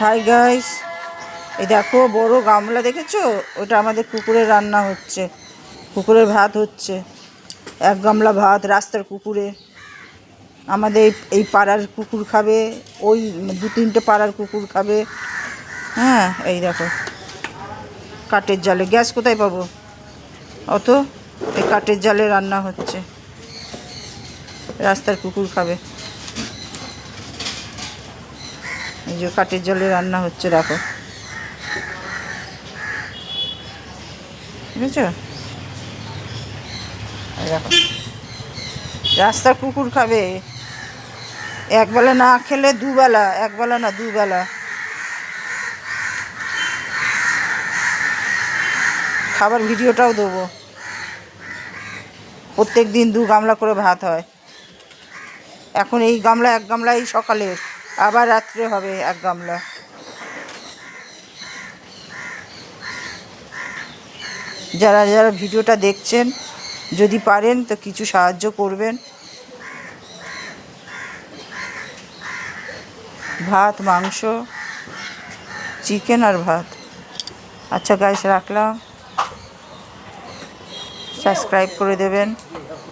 Hi guys, এই দেখো বড় গামলা দেখেছো? ওটা আমাদের কুকুরের রান্না হচ্ছে, কুকুরের ভাত হচ্ছে। এক গামলা ভাত রাস্তার কুকুরে, আমাদের এই পাড়ার কুকুর খাবে, ওই 2-3টে পাড়ার কুকুর খাবে। হ্যাঁ, এই দেখো কাঠের জালে, গ্যাস কোথায় পাবো অত? এই কাঠের জালে রান্না হচ্ছে, রাস্তার কুকুর খাবে। এই যে কাঠের জালে রান্না হচ্ছে, দেখো, বুঝেছো? দেখো রাস্তার কুকুর খাবে, একবেলা না খেলে দুবেলা, একবেলা না দুবেলা খাবার ভিডিওটাও দেবো। প্রত্যেক দিন 2 গামলা করে ভাত হয়। এখন এই গামলা, এক গামলা এই সকালের, আবার রাত্রে হবে 1 গামলা। যারা যারা ভিডিওটা দেখছেন, যদি পারেন তো কিছু সাহায্য করবেন। ভাত, মাংস, চিকেন আর ভাত। আচ্ছা গাইস, রাখলাম। সাবস্ক্রাইব করে দেবেন।